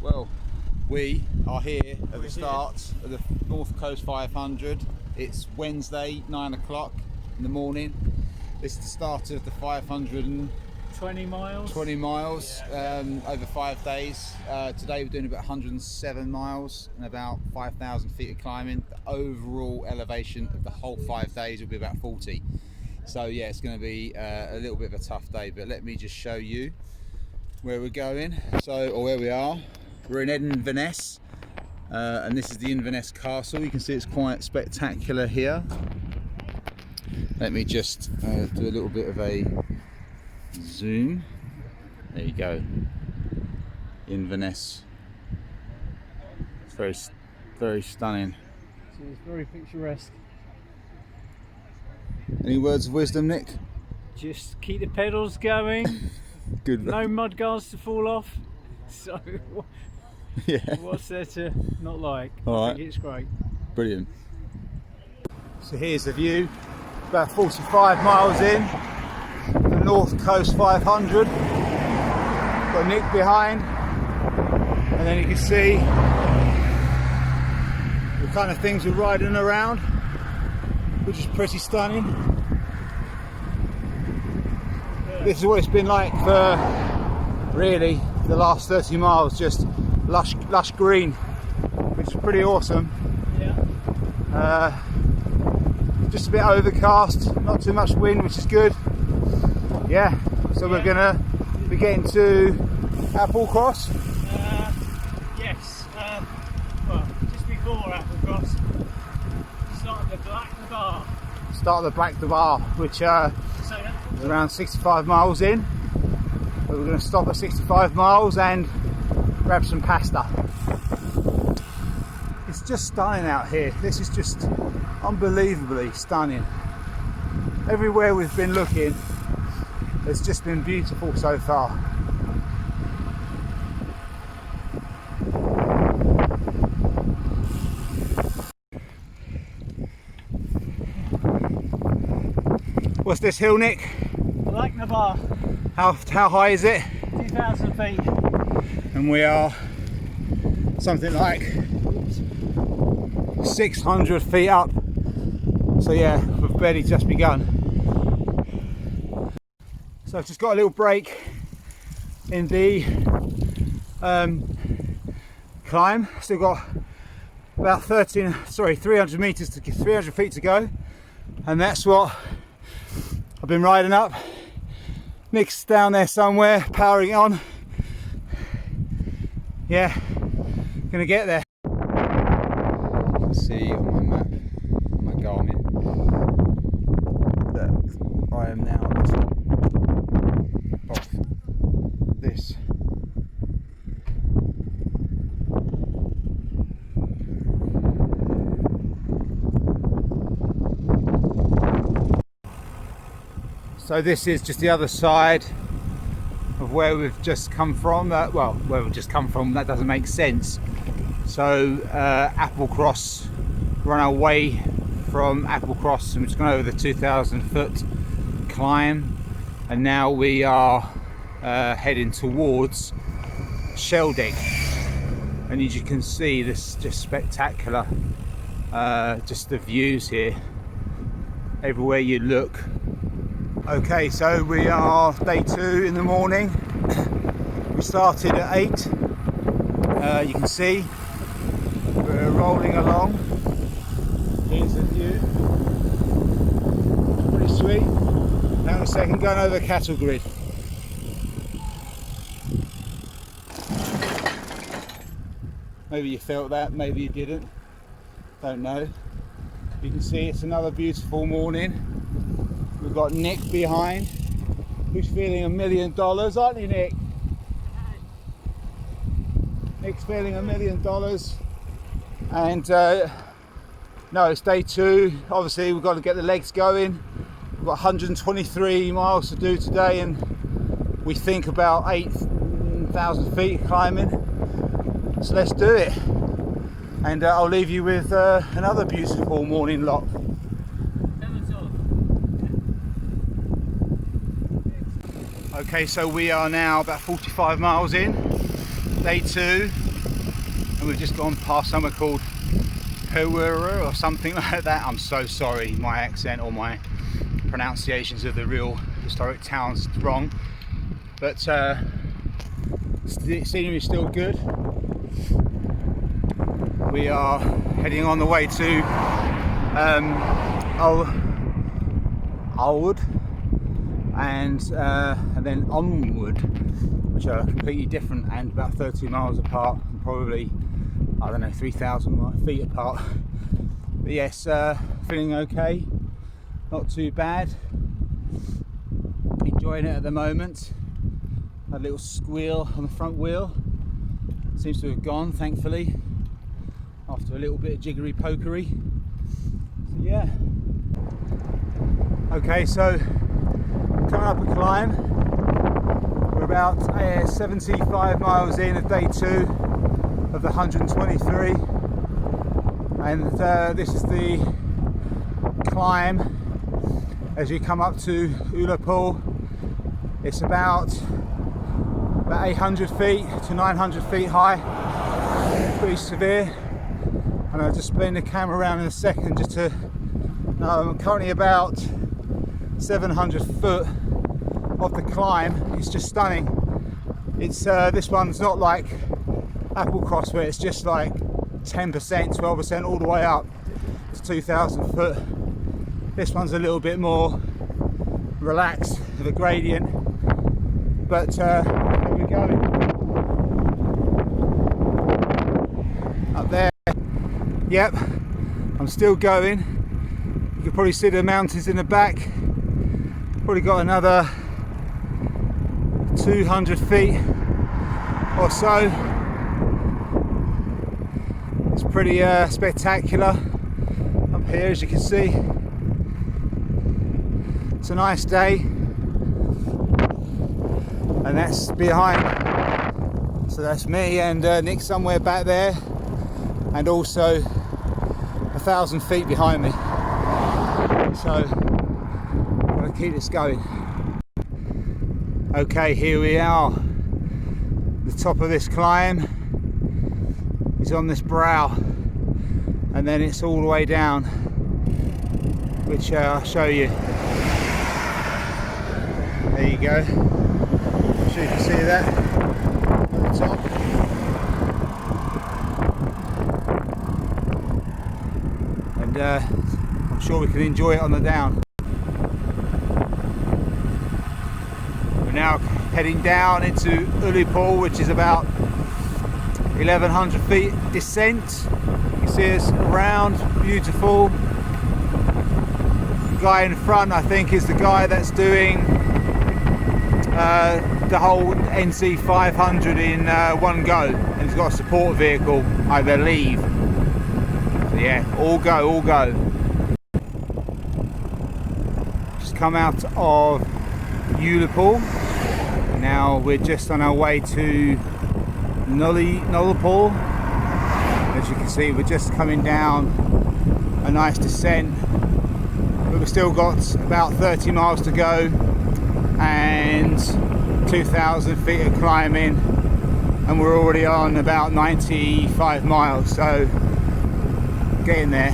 Well, we are here at the start of the North Coast 500. It's Wednesday, 9 o'clock in the morning. This is the start of the 520 miles over 5 days. Today we're doing about 107 miles and about 5,000 feet of climbing. The overall elevation of the whole 5 days will be about 40. So yeah, it's going to be a little bit of a tough day, but let me just show you where we're going, or where we are. We're in Inverness, and this is the Inverness Castle. You can see it's quite spectacular here. Let me just do a little bit of a zoom. There you go, Inverness. It's very stunning. So it's very picturesque. Any words of wisdom, Nick? Just keep the pedals going. Good. No mud guards to fall off. So yeah. What's there to not like? All right. I think it's great. Brilliant. So here's the view. About 45 miles in, the North Coast 500. Got Nick behind, and then you can see the kind of things we're riding around, which is pretty stunning. This is what it's been like for really the last 30 miles, just lush green, which is pretty awesome. Yeah. Just a bit overcast, not too much wind, which is good. Yeah, so we're gonna be getting to Applecross. Yes, well, just before Applecross, start the Black Bar. Start the Black Bar, which is around 65 miles in. But we're going to stop at 65 miles and grab some pasta. It's just stunning out here. This is just unbelievably stunning. Everywhere we've been looking, it's just been beautiful so far. What's this hill, Nick? Black Bar. How high is it? 2,000 feet. And we are something like 600 feet up. So yeah, we've barely just begun. So I've just got a little break in the climb. Still got about 300 meters to 300 feet to go, and that's what I've been riding up. Nick's down there somewhere, powering it on. Yeah, gonna get there. You can see on my map, on my Garmin, that I am now at the top of this. So this is just the other side of where we've just come from. Well, where we've just come from, that doesn't make sense. So Applecross, we're on our way from Applecross, and we've just gone over the 2,000 foot climb, and now we are heading towards Sheldeck. And as you can see, this is just spectacular. Just the views here, everywhere you look. Okay, so we are day 2 in the morning. We started at 8. You can see we're rolling along. Here's the view. Pretty sweet. Now in a second, going over the cattle grid. Maybe you felt that, maybe you didn't. Don't know. You can see it's another beautiful morning. We've got Nick behind, who's feeling $1 million, aren't you, Nick? Nick's feeling $1 million, and no, it's day 2. Obviously, we've got to get the legs going. We've got 123 miles to do today, and we think about 8,000 feet climbing. So let's do it. And I'll leave you with another beautiful morning lot. Okay, so we are now about 45 miles in, day 2. and we've just gone past somewhere called Pewura or something like that. I'm so sorry, my accent or my pronunciations of the real historic towns wrong, but scenery is still good. We are heading on the way to Alwood and then Onwood, which are completely different and about 32 miles apart, and probably, I don't know, 3,000 feet apart. But yes, feeling okay, not too bad, enjoying it at the moment. Had a little squeal on the front wheel, seems to have gone, thankfully, after a little bit of jiggery pokery. So yeah. Okay, so coming up a climb. We're about 75 miles in of day 2 of the 123, and this is the climb as you come up to Ullapool. It's about 800 feet to 900 feet high, pretty severe. And I'll just spin the camera around in a second just to. I'm currently about 700 foot of the climb. It's just stunning. It's this one's not like Applecross where it's just like 10%, 12% all the way up to 2,000 foot. This one's a little bit more relaxed with a gradient, but there we go. Up there. Yep, I'm still going. You can probably see the mountains in the back. Probably got another 200 feet or so. It's pretty spectacular up here, as you can see. It's a nice day, and that's behind. So that's me and Nick somewhere back there, and also 1,000 feet behind me. So I'm going to keep this going. Okay, here we are. The top of this climb is on this brow, and then it's all the way down, which I'll show you. There you go. I'm sure you can see that at the top. And I'm sure we can enjoy it on the down. We're now heading down into Ullapool, which is about 1,100 feet descent. You can see it's round, beautiful. The guy in front, I think, is the guy that's doing the whole NC500 in one go, and he's got a support vehicle, I believe. So yeah, all go, all go. Just come out of Ullapool. Now we're just on our way to Ullapool. As you can see, we're just coming down a nice descent, but we've still got about 30 miles to go and 2,000 feet of climbing, and we're already on about 95 miles, so getting there.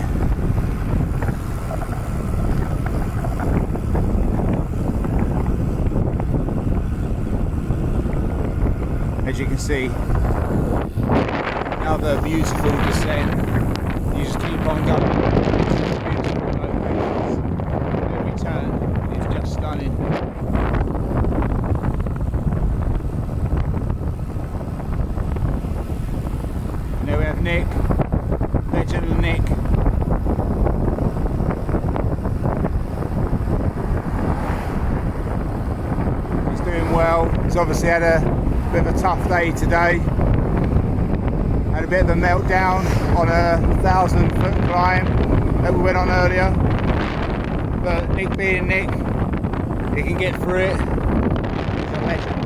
As you can see, another beautiful descent. You just keep on going. Every turn is just stunning. And there we have Nick, legend Nick. He's doing well. He's obviously had a bit of a tough day today. Had a bit of a meltdown on a 1,000 foot climb that we went on earlier. But Nick being Nick, he can get through it. He's a legend.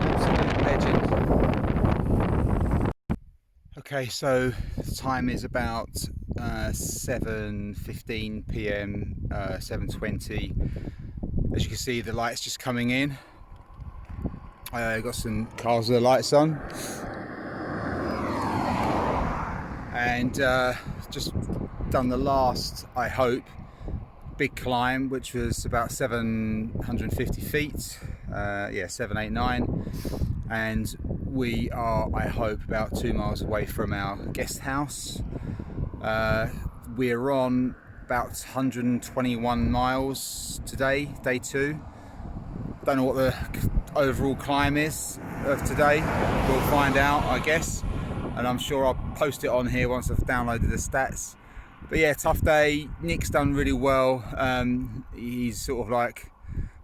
Absolute legend. Okay, so the time is about 7:15 PM, 7:20. As you can see, the light's just coming in. Got some cars with the lights on. and just done the last, I hope, big climb, which was about 750 feet, yeah, 789, and we are, I hope, about 2 miles away from our guest house. We're on about 121 miles today, day 2. Don't know what the overall climb is of today. We'll find out, I guess, and I'm sure I'll post it on here once I've downloaded the stats. But yeah, tough day. Nick's done really well. He's sort of like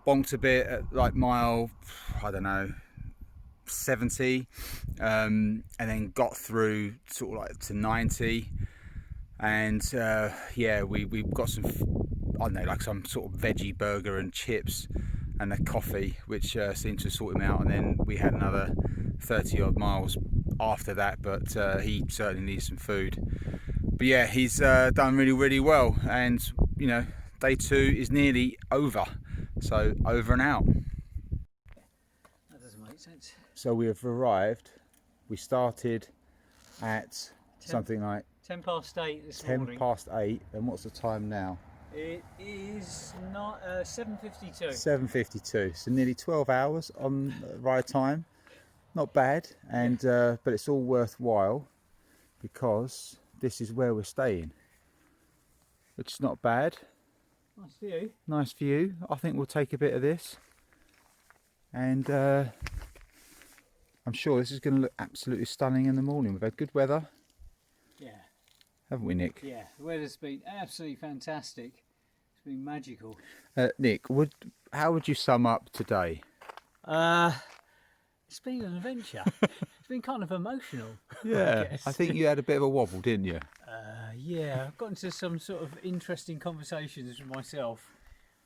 bonked a bit at like mile, I don't know, 70, and then got through sort of like to 90. And yeah, we've got some, I don't know, like some sort of veggie burger and chips and a coffee, which seemed to sort him out. And then we had another 30 odd miles after that, but he certainly needs some food. But yeah, he's done really well, and you know, day 2 is nearly over, so over and out. That doesn't make sense. So we have arrived. We started at something like 10 past 8 this 10 morning. past 8, and what's the time now? It is not 7:52. 7:52. So nearly 12 hours on ride time. Not bad, and but it's all worthwhile because this is where we're staying, which is not bad. Nice view. Nice view. I think we'll take a bit of this, and I'm sure this is going to look absolutely stunning in the morning. We've had good weather, Yeah. haven't we, Nick? Yeah. The weather's been absolutely fantastic. It's been magical. Nick, how would you sum up today? It's been an adventure. It's been kind of emotional. Yeah, I think you had a bit of a wobble, didn't you? Yeah, I've got into some sort of interesting conversations with myself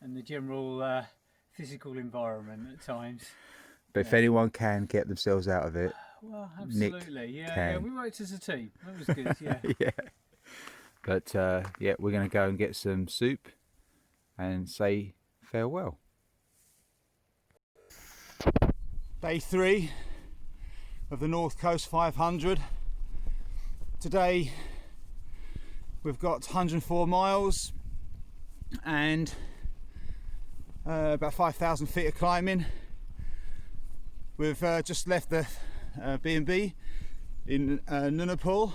and the general physical environment at times. But if anyone can get themselves out of it, Well, absolutely. Nick Yeah, can. we worked as a team. That was good. Yeah. yeah. But yeah, we're going to go and get some soup and say farewell. Day 3 of the North Coast 500. Today we've got 104 miles and about 5,000 feet of climbing. We've just left the B&B in Nunapul,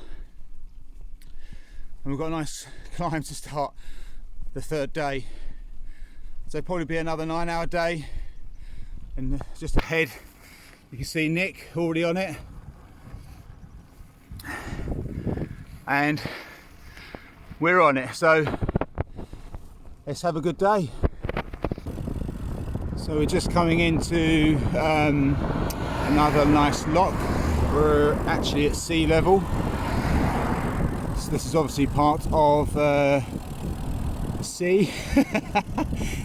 and we've got a nice climb to start the 3rd day. So probably be another 9-hour day, and just ahead you can see Nick already on it, and we're on it, so let's have a good day. So we're just coming into another nice lock. We're actually at sea level, so this is obviously part of the sea.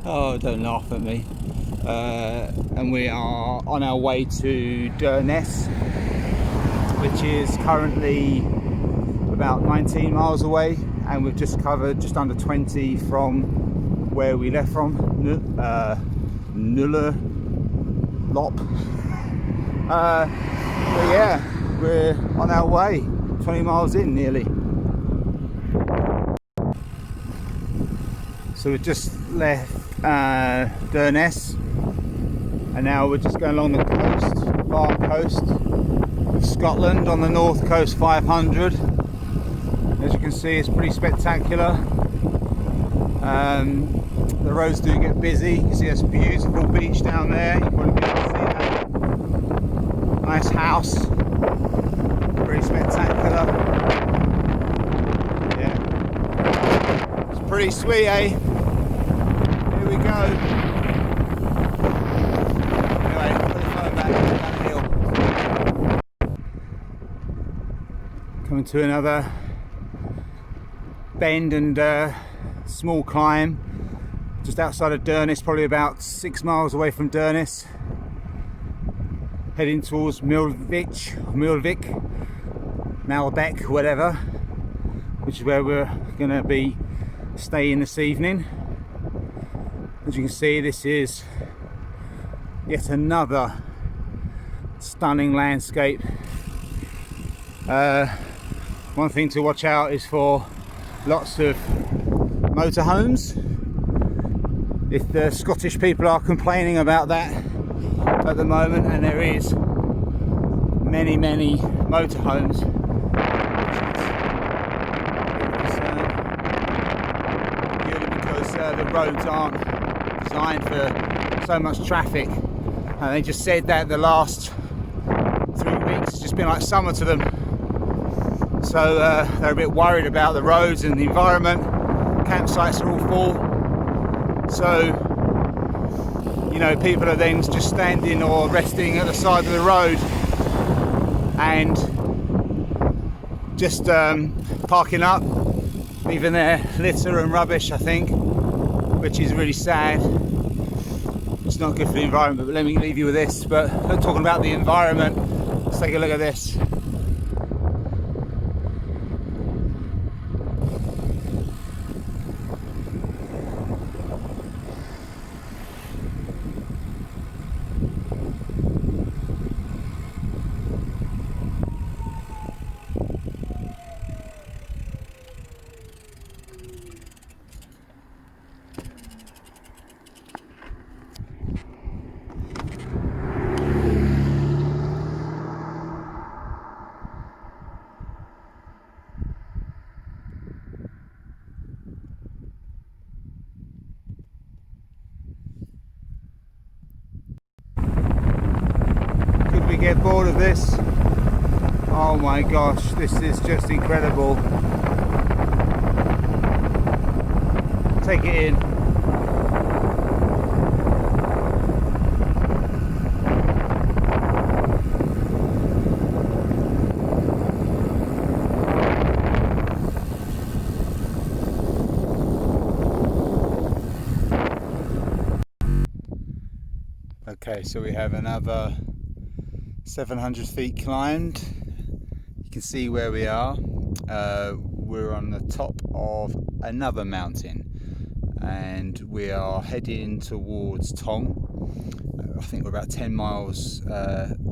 Oh, don't laugh at me. And we are on our way to Inverness, which is currently about 19 miles away, and we've just covered just under 20 from where we left from, Nullarbor. But yeah, we're on our way, 20 miles in nearly. So we've just left Inverness, and now we're just going along the coast, far coast of Scotland on the North Coast 500. As you can see, it's pretty spectacular. The roads do get busy. You can see this beautiful beach down there. You can probably be able to see that. Nice house, pretty spectacular. Yeah, it's pretty sweet, eh? Here we go. Anyway, put the phone back down the hill. Coming to another bend and small climb just outside of Inverness, probably about 6 miles away from Inverness, heading towards Malbec, whatever, which is where we're going to be staying this evening. As you can see, this is yet another stunning landscape. One thing to watch out is for lots of motorhomes. If the Scottish people are complaining about that at the moment, and there is many motorhomes, purely because the roads aren't designed for so much traffic, and they just said that the last 3 weeks has just been like summer to them. So they're a bit worried about the roads and the environment. Campsites are all full. So, you know, people are then just standing or resting at the side of the road and just parking up, leaving their litter and rubbish, I think, which is really sad. It's not good for the environment, but let me leave you with this. But talking about the environment, let's take a look at this. We get bored of this. Oh my gosh, this is just incredible. Take it in. Okay, so we have another 700 feet climbed. You can see where we are. We're on the top of another mountain and we are heading towards Tong. I think we're about 10 miles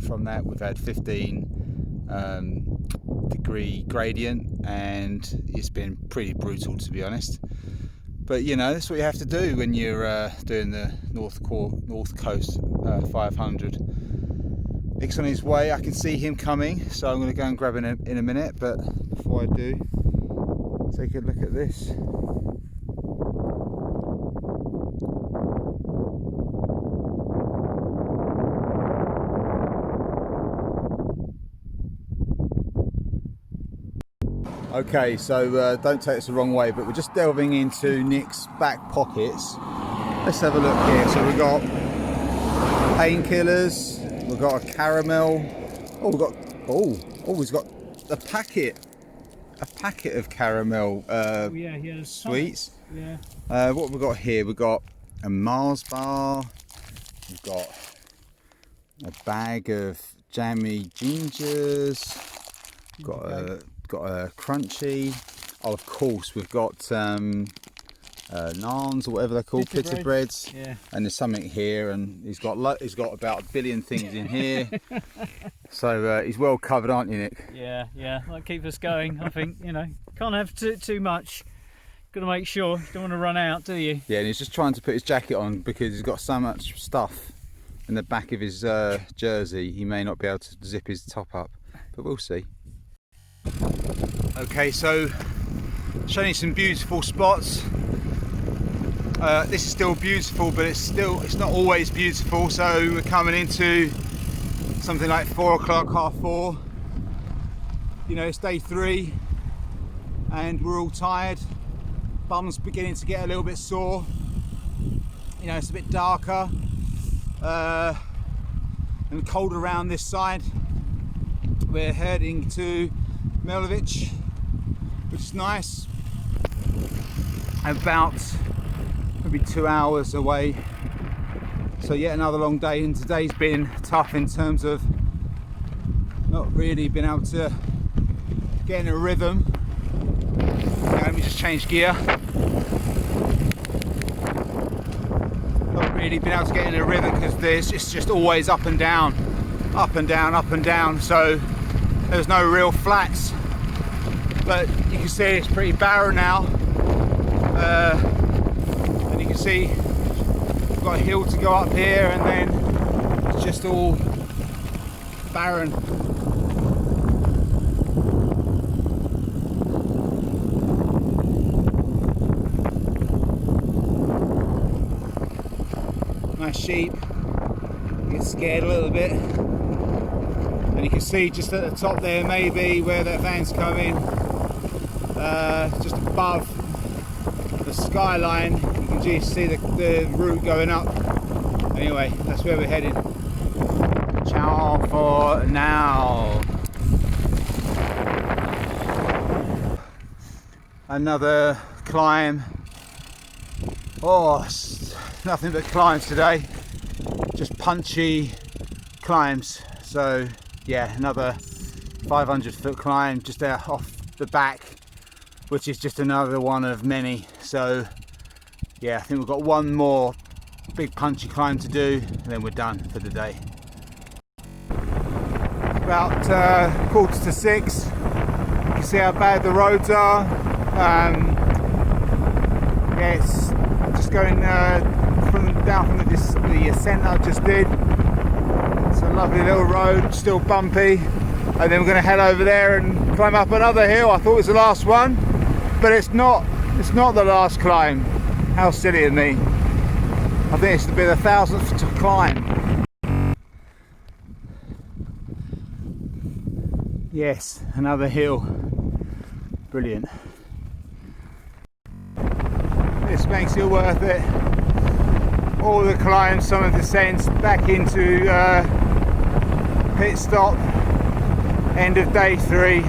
from that. We've had 15 degree gradient and it's been pretty brutal, to be honest. But you know, that's what you have to do when you're doing the North Coast 500. Nick's on his way. I can see him coming, so I'm going to go and grab him in a minute. But before I do, take a look at this. Okay, so don't take this the wrong way, but we're just delving into Nick's back pockets. Let's have a look here. So we've got painkillers. We've got a caramel. Oh, he's got a packet of caramel sweets. Yeah. What have we got here? We've got a Mars bar. We've got a bag of jammy gingers. Got a crunchy. Oh, of course, we've got naans or whatever they're called, pita breads. Yeah. And there's something here, and he's got about a billion things in here. So he's well covered, aren't you, Nick? Yeah. That'll keep us going. I think, you know, can't have too much. Got to make sure. You don't want to run out, do you? Yeah, and he's just trying to put his jacket on because he's got so much stuff in the back of his jersey. He may not be able to zip his top up, but we'll see. Okay, so showing you some beautiful spots. This is still beautiful, but it's not always beautiful. So we're coming into something like 4 o'clock, 4:30. You know, it's day 3 and we're all tired. Bum's beginning to get a little bit sore. You know, it's a bit darker and cold around this side. We're heading to Melovich, which is nice. About maybe 2 hours away. So yet another long day, and today's been tough in terms of not really being able to get in a rhythm. Let me just change gear. Not really been able to get in a rhythm because it's just always up and down, up and down, up and down. So there's no real flats. but you can see it's pretty barren now, and you can see we've got a hill to go up here, and then it's just all barren. Nice sheep. You get scared a little bit, and you can see just at the top there maybe where that van's coming, just above the skyline. You can just see the route going up. Anyway, that's where we're heading. Ciao for now. Another climb. Oh, nothing but climbs today, just punchy climbs. So yeah, another 500-foot climb just out off the back, which is just another one of many. So yeah, I think we've got one more big punchy climb to do, and then we're done for the day. About 5:45. You can see how bad the roads are. Yeah, it's just going down from the ascent I just did. It's a lovely little road, still bumpy, and then we're going to head over there and climb up another hill. I thought it was the last one, but it's not. It's not the last climb. How silly of me! I think it's to be the 1,000th to climb. Yes, another hill. Brilliant. This makes it worth it. All the climbs, some of the descents, back into pit stop, end of day 3.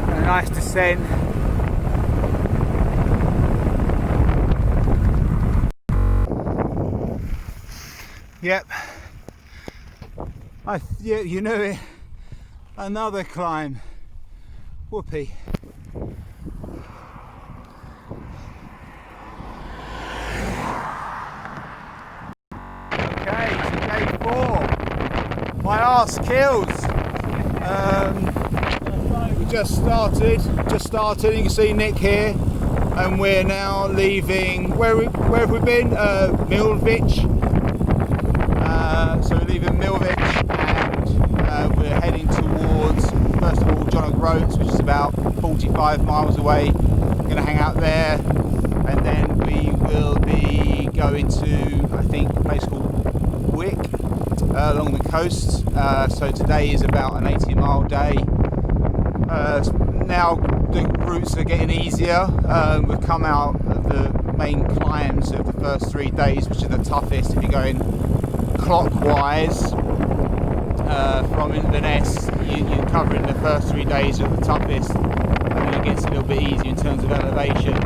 A nice descent. Yep. Yeah, you knew it. Another climb. Whoopee. My arse kills. We just started. You can see Nick here, and we're now leaving. Where have we been? Milvich. So we're leaving Milvich, and we're heading towards, first of all, John O'Groats, which is about 45 miles away. We're going to hang out there, and then we will be going to, I think, a place called Wick. Along the coast. So today is about an 80-mile day. Now the routes are getting easier. We've come out of the main climbs of the first 3 days, which are the toughest. If you're going clockwise from Inverness, you're covering the first 3 days of the toughest, and then it gets a little bit easier in terms of elevation.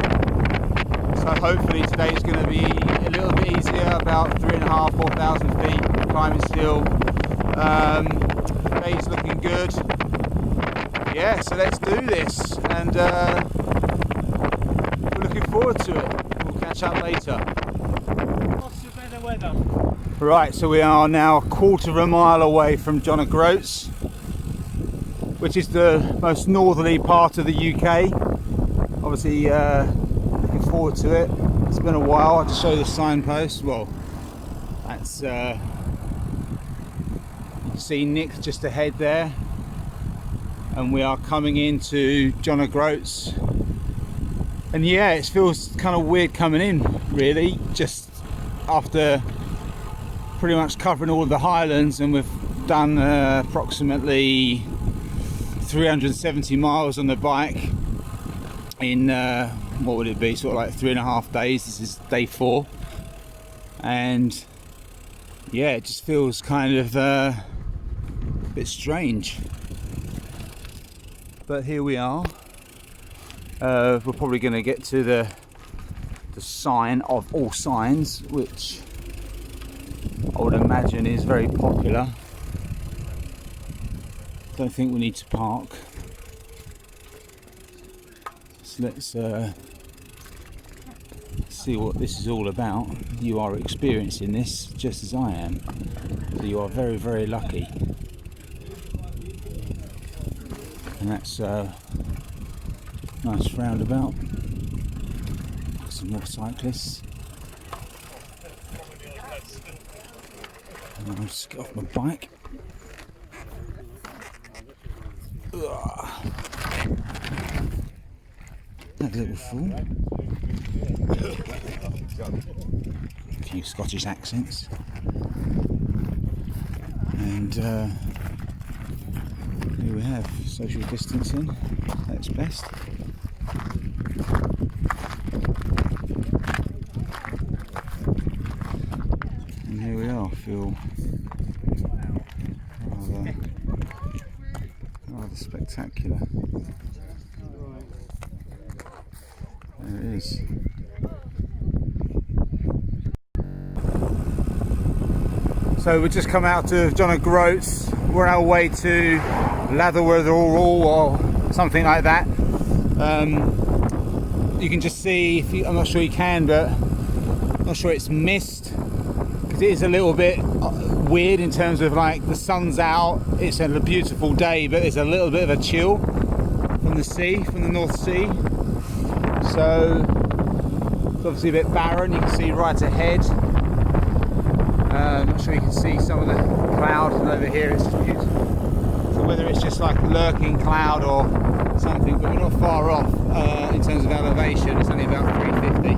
So hopefully today is going to be a little bit easier, about 3,500–4,000 feet climbing still. Day's looking good. Yeah, so let's do this, and we're looking forward to it. We'll catch up later. What's the better weather? Right, so we are now 1/4 mile away from John O'Groats, which is the most northerly part of the UK. Obviously, looking forward to it. It's been a while. I'll just show you the signpost. Well, that's you can see Nick just ahead there, and we are coming into John O'Groats. And yeah, it feels kind of weird coming in, really, just after pretty much covering all of the highlands, and we've done approximately 370 miles on the bike in what would it be, sort of like 3.5 days. This is day 4, and yeah, it just feels kind of a bit strange, but here we are. We're probably going to get to the sign of all signs, which I would imagine is very popular. Don't think we need to park. So let's see what this is all about. You are experiencing this just as I am, so you are very, very lucky. And that's a nice roundabout. Some more cyclists. And I'll just get off my bike. That little fool. A few Scottish accents. And here we have social distancing at its best. And here we are, feel rather spectacular. There it is. So we've just come out of John O'Groats. We're on our way to Latherworthall or something like that. You can just see, I'm not sure you can, but I'm not sure it's mist, because it is a little bit weird in terms of like the sun's out, it's a beautiful day, but there's a little bit of a chill from the sea, from the North Sea. So it's obviously a bit barren. You can see right ahead. I'm not sure you can see some of the cloud, and over here it's just beautiful. So whether it's just like lurking cloud or something, but we're not far off in terms of elevation. It's only about 350.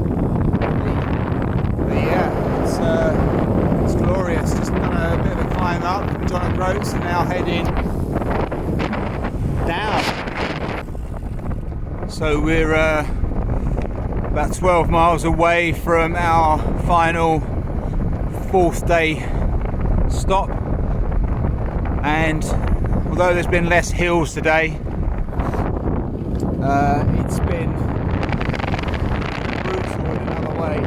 But yeah, it's glorious. Just done a bit of a climb up from John O'Groats and now heading down. So we're about 12 miles away from our final 4th day stop, and although there's been less hills today, it's been brutal in another way.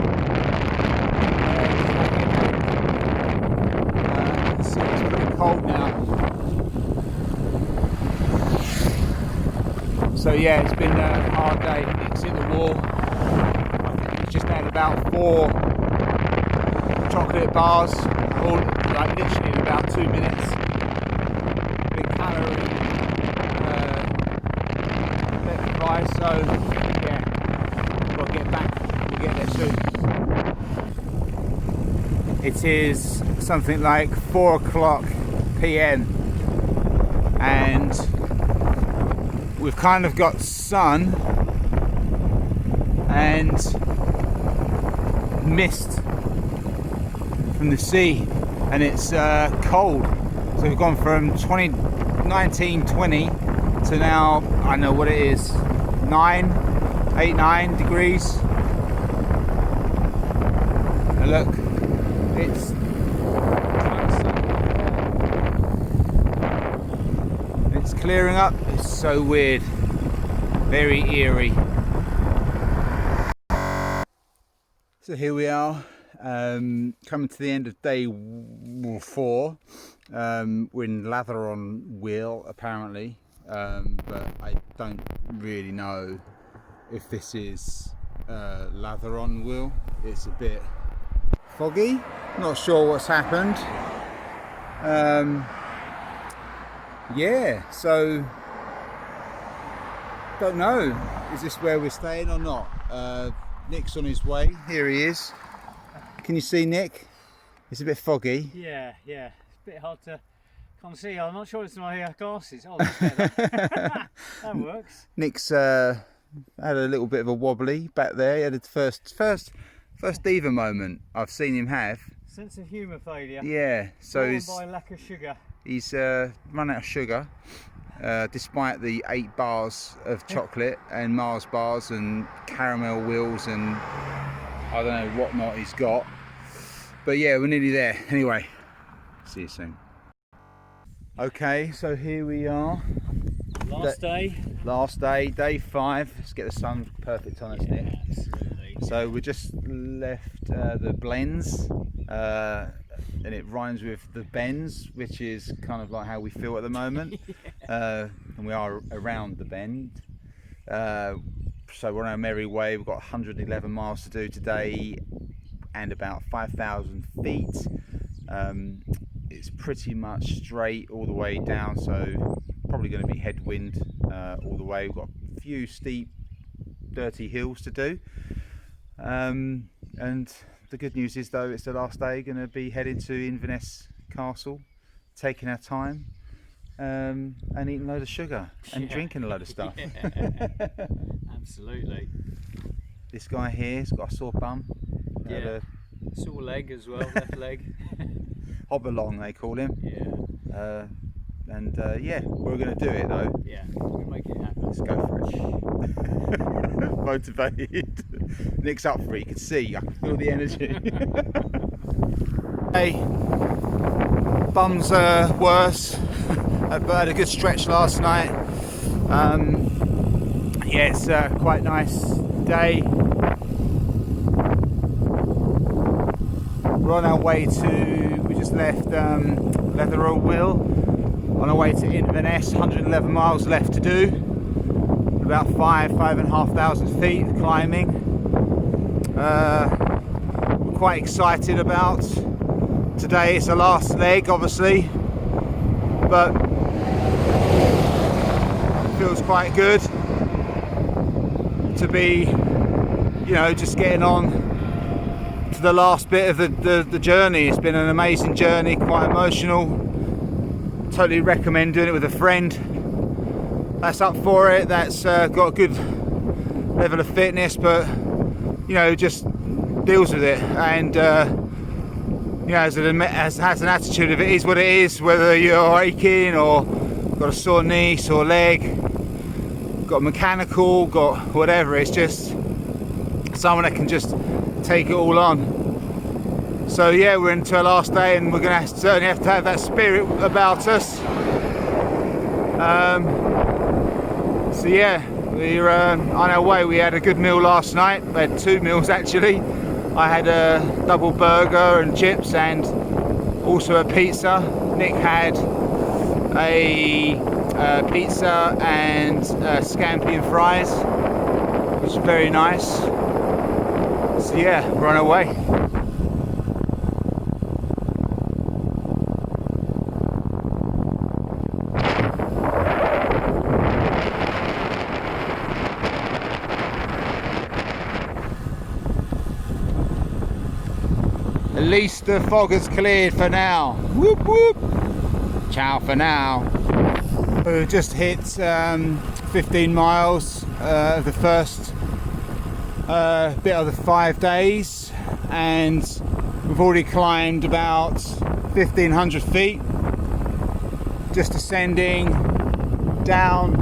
It's pretty cold now, so yeah, it's been a hard day. Nick's hit the wall. I think he's just had about 4 chocolate bars, all like literally in about 2 minutes. Big calorie exercise, so yeah, we've got to get back. We'll get there soon. It is something like 4 o'clock PM, and we've kind of got sun and mist from the sea, and it's cold. So we've gone from 19, 20 to now, I don't know what it is, 9 degrees. And look, it's clearing up. It's so weird, very eerie. So here we are, coming to the end of day 4. We're in Latherworthall apparently, but I don't really know if this is Latherworthall. It's a bit foggy, not sure what's happened. Yeah, so don't know, is this where we're staying or not? Nick's on his way. Here he is. Can you see Nick? It's a bit foggy. Yeah, it's a bit hard to can't see. I'm not sure it's my glasses. Oh, that's better. That works. Nick's had a little bit of a wobbly back there. He had his first diva moment I've seen him have. Sense of humour failure. Yeah, so he's by lack of sugar. He's run out of sugar. Despite the 8 bars of chocolate and Mars bars and caramel wheels and I don't know what not he's got. But yeah, we're nearly there. Anyway, see you soon. Okay, so here we are. Last day, day 5. Let's get the sun perfect on us, Nick. Absolutely. So we just left the Blends, and it rhymes with the Bends, which is kind of like how we feel at the moment. And we are around the bend. So we're on our merry way. We've got 111 miles to do today and about 5,000 feet. It's pretty much straight all the way down, so probably going to be headwind all the way. We've got a few steep, dirty hills to do, and the good news is, though, it's the last day. Going to be heading to Inverness Castle, taking our time, and eating a load of sugar and drinking a load of stuff. Yeah, absolutely. This guy here's got a sore bum. Yeah, sore leg as well, left leg. Hobbalong they call him. Yeah. Yeah, we're going to do it though. Yeah, we'll make it happen. Let's go for it. Motivated. Nick's up for it. You can see, I can feel the energy. Hey, bum's worse. I had a good stretch last night. Yeah, it's quite a nice day. We're on our way to, we just left Leatherall Mill, on our way to Inverness, 111 miles left to do, about 5,500 feet climbing. We're quite excited about today. It's the last leg obviously, but it feels quite good to be, you know, just getting on to the last bit of the journey. It's been an amazing journey, quite emotional. Totally recommend doing it with a friend that's up for it, that's got a good level of fitness, but you know, just deals with it, and you know, has an attitude of it is what it is, whether you're aching or got a sore knee, sore leg, got mechanical, got whatever. It's just someone that can just take it all on. So yeah, we're into our last day, and we're going to certainly have to have that spirit about us. So yeah, we're on our way. We had a good meal last night. We had 2 meals actually. I had a double burger and chips, and also a pizza. Nick had a pizza and scampi and fries, which is very nice. So yeah, we're on our way. At least the fog has cleared for now. Whoop whoop. Ciao for now. We've just hit 15 miles of the first bit of the 5 days, and we've already climbed about 1,500 feet. Just ascending down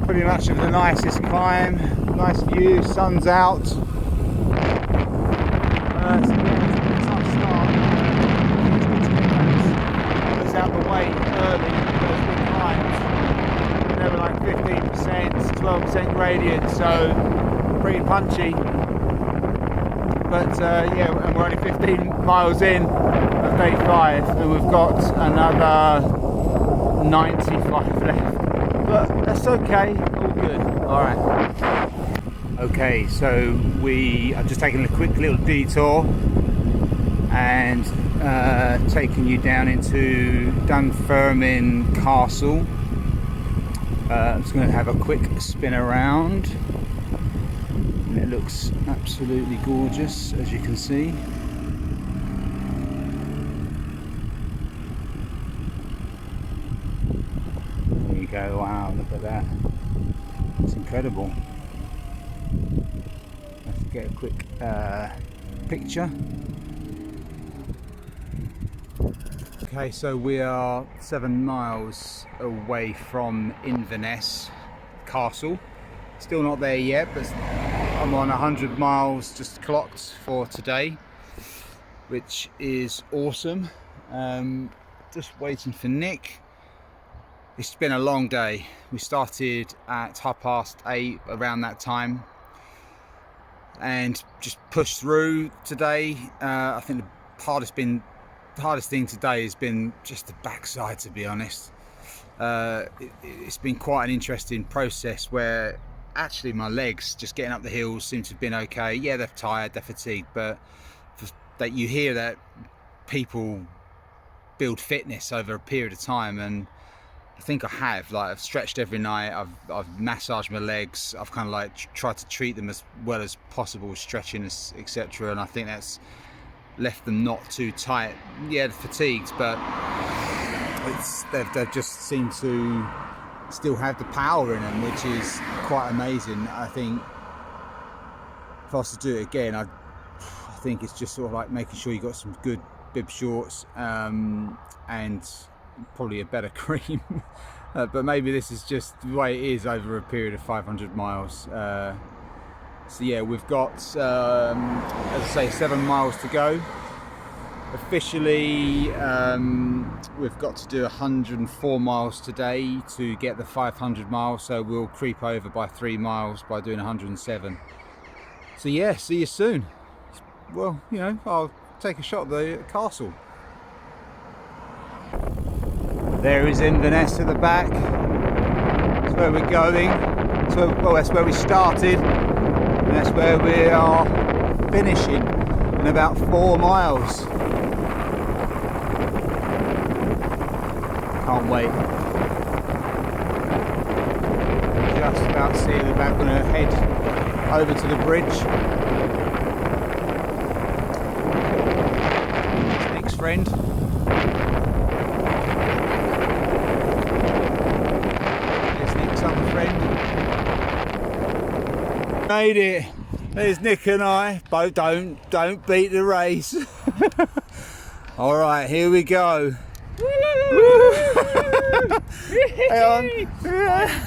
pretty much of the nicest climb. Nice view, sun's out. Out the way early, those big climbs, and they were like 15%, 12% gradient, so pretty punchy. But yeah, and we're only 15 miles in of day 5, and we've got another 95 left, but that's okay, all good. Alright, okay, so we are just taking a quick little detour and taking you down into Dunfermline Castle. I'm just going to have a quick spin around, and it looks absolutely gorgeous, as you can see. There you go, wow, look at that, it's incredible. Let's get a quick picture. Okay, so we are 7 miles away from Inverness Castle. Still not there yet, but I'm on 100 miles just clocked for today, which is awesome. Just waiting for Nick. It's been a long day. We started at 8:30 around that time, and just pushed through today. I think the hardest thing today has been just the backside, to be honest. It's been quite an interesting process where actually my legs just getting up the hills seem to have been okay. Yeah, they're tired, they're fatigued, but that you hear that people build fitness over a period of time, and I think I have. Like, I've stretched every night. I've massaged my legs. I've kind of like tried to treat them as well as possible, stretching, etc. And I think that's left them not too tight. Yeah, they're fatigued, but they've just seemed to still have the power in them, which is quite amazing. I think if I was to do it again, I think it's just sort of like making sure you got some good bib shorts and probably a better cream. But maybe this is just the way it is over a period of 500 miles. So yeah, we've got, as I say, 7 miles to go. Officially, we've got to do 104 miles today to get the 500 miles, so we'll creep over by 3 miles by doing 107. So yeah, see you soon. Well, you know, I'll take a shot at the castle. There is Inverness at the back. That's where we're going. Well, that's where we started, and that's where we are finishing in about 4 miles. Can't wait. Just about to see the back. We're going to head over to the bridge. Nick's friend. There's Nick's other friend. Made it. There's Nick and I. But don't beat the race. All right, here we go. Hang on.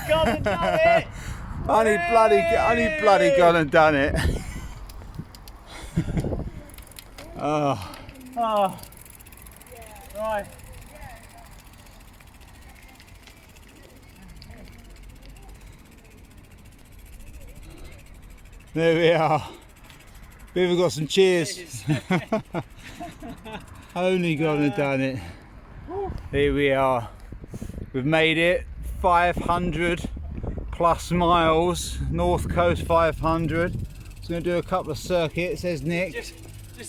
Gone and done it. Only bloody gone and done it. Oh. Oh. Right. There we are. We've got some cheers. Only gone and done it. Here we are. We've made it 500 plus miles, North Coast 500. Just going to do a couple of circuits. There's Nick. Just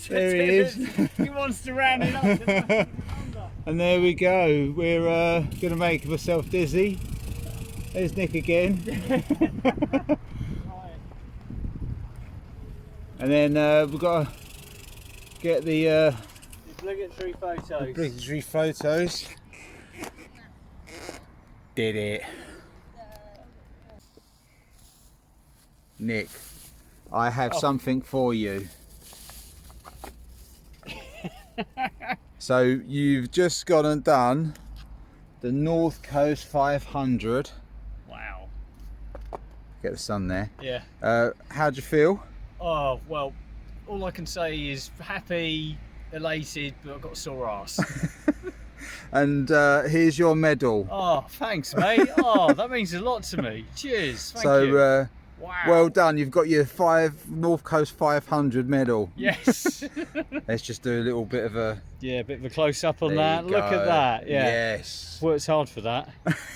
there he is. He wants to round it up. And there we go. We're going to make myself dizzy. There's Nick again. And then we've got to get the obligatory photos. Obligatory photos. Did it. Nick, I have something for you. So you've just gone and done the North Coast 500. Wow. Get the sun there. Yeah. How'd you feel? Oh, well, all I can say is happy, elated, but I've got a sore ass. And here's your medal. Oh, thanks, mate. Oh, that means a lot to me. Cheers. Thank you. Wow. Well done. You've got your North Coast 500 medal. Yes. Let's just do a little bit of a... Yeah, a bit of a close-up on There that. you Look go. at that. Yeah. Yes. Worked hard for that.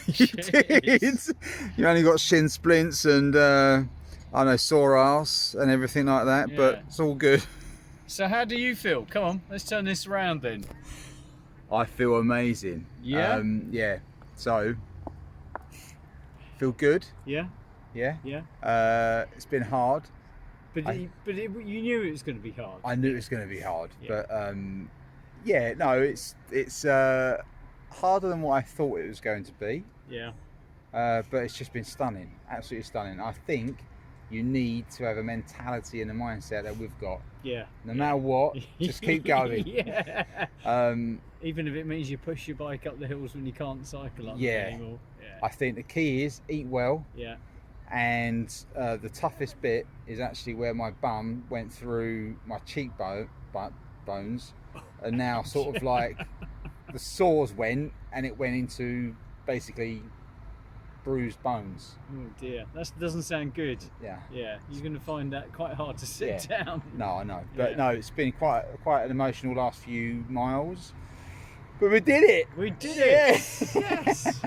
You did. You only got shin splints and, I know, sore ass and everything like that, but Yeah. it's all good. So how do you feel? Come on, let's turn this around then. I feel amazing. Yeah? Yeah. So, feel good. Yeah? Yeah. Yeah. It's been hard. But you knew it was going to be hard. I knew it was going to be hard, Yeah. but yeah, no, it's harder than what I thought it was going to be. Yeah. But it's just been stunning, absolutely stunning. I think you need to have a mentality and a mindset that we've got. Yeah. No matter what, just keep going. Yeah. Even if it means you push your bike up the hills when you can't cycle up Yeah. anymore. Yeah. I think the key is eat well. Yeah. And the toughest bit is actually where my bum went through my cheekbones, and now sort of like the sores went, and it went into basically bruised bones. Oh dear, that doesn't sound good. Yeah. Yeah, you're going to find that quite hard to sit down. No, I know, but Yeah. no, it's been quite an emotional last few miles. But we did it. We did it. Yes. Yes.